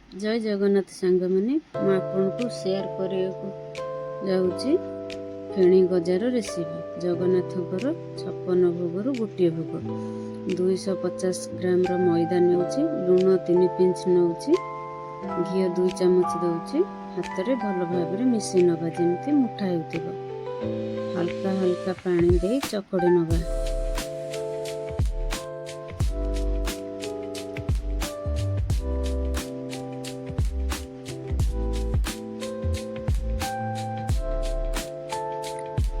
जय जगन्नाथ सांग मैंने मुझे आपको शेयर करने फेणी गजार रेसिपी। जगन्नाथंकर 56 भोगर गोटे भोग 250 ग्राम मैदा नौची, लुण 3 पिंच नौची, घी 2 चामच दौची। हाथ में भल भाव मिसई नवा जमी मुठा हो हल्का हल्का पानी दे चकड़ी नवा।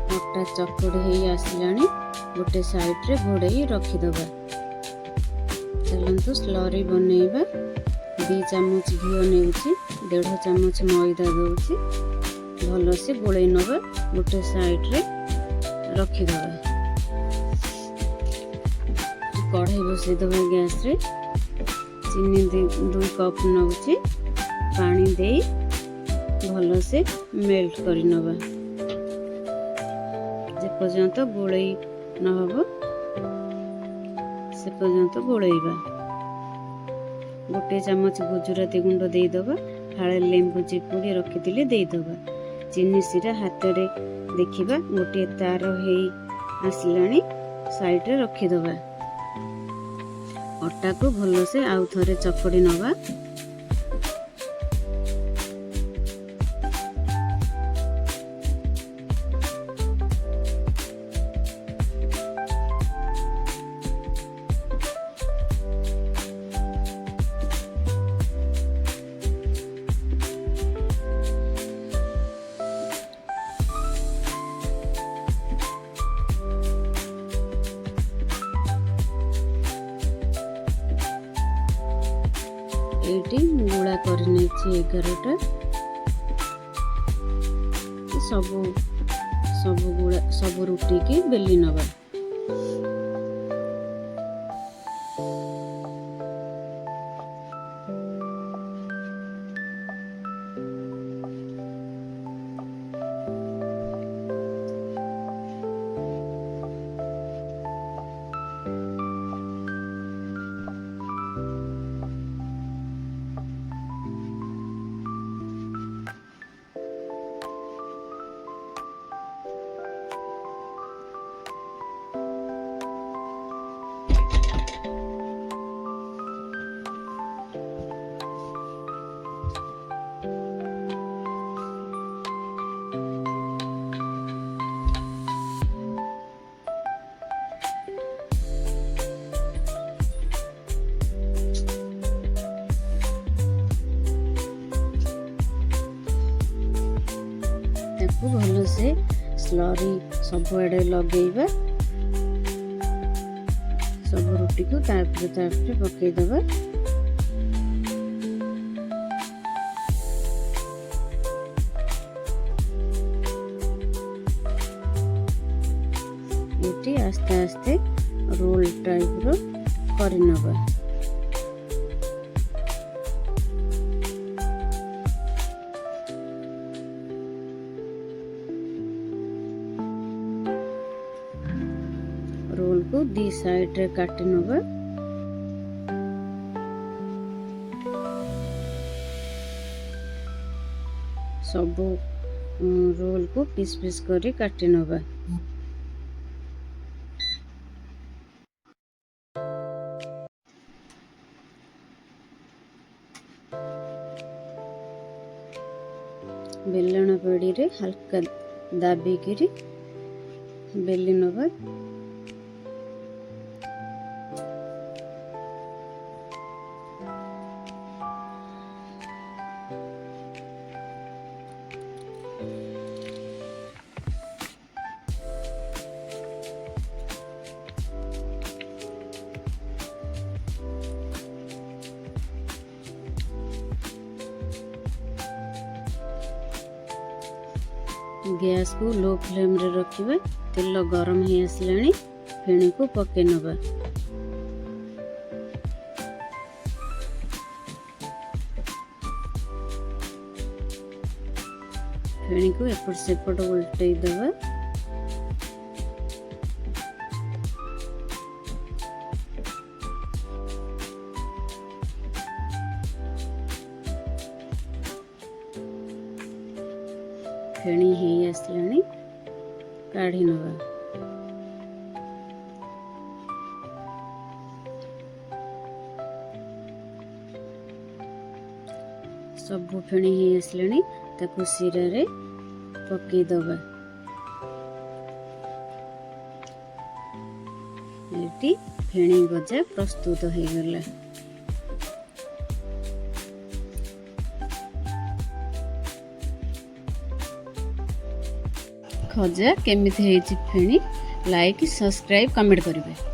अटा चकड़ी हो आसला गोटे साइड रे घोड़े रखीदबा। चलतु स्लरी बनइबा। 2 चामच घी नेउची, 1.5 चामच मैदा दउची, भल से गोले नबा। गोटे साइड रे रखीदबा। कढ़ाई बसई दबा गैस रे। चीनी 2 कप नउची, पानी दे भल से मेल्ट करी नबा। जे पर्यंत गोलई न हो से पर्यंत गोलैबा। गोटे चामच गुजराती गुंड देदबा। हाड़े लेंबू चिपुड़ी रखी देदबा। चीनी सिरा हाथ रे देखिबा गोटे तार हे आसलानी साइड रे रखीदबा। अटा को भल से आउ थरे चकड़ी नबा। एटी गुड़ा कर 11टा। सब रुटी की बेली नबा। भल से स्लरी सब आड़े लगेबा। सब रुटी को तापरे पकईदबा। ये आस्ते आस्ते रोल टाइप रो करनबा। रोल को 2 साइड रे काटी नबा। सब रोल को पीस पीस करी काटी नबा। बेलण पेड़ी रे हल्का दाबी करी बेली नबा। गैस को लो फ्लेम रे रखिबा। तेल गरम हो आसलानी। फेणी को पके नबा। फेणी को एपट सेपट उल्टई दबा। ଫେଣି ହେଇ ଆସିଲାଣି, କାଢ଼ି ନେବା। ସବୁ ଫେଣି ହେଇ ଆସିଲାଣି, ତାକୁ ଶିରାରେ ପକେଇଦବା। ଏଠି ଫେଣି ଗଜା ପ୍ରସ୍ତୁତ ହେଇଗଲା। ଖଜା କେମିତି ହେଇଛି ଫେଣି ଲାଇକ୍, ସବସ୍କ୍ରାଇବ୍, କମେଣ୍ଟ କରିବେ।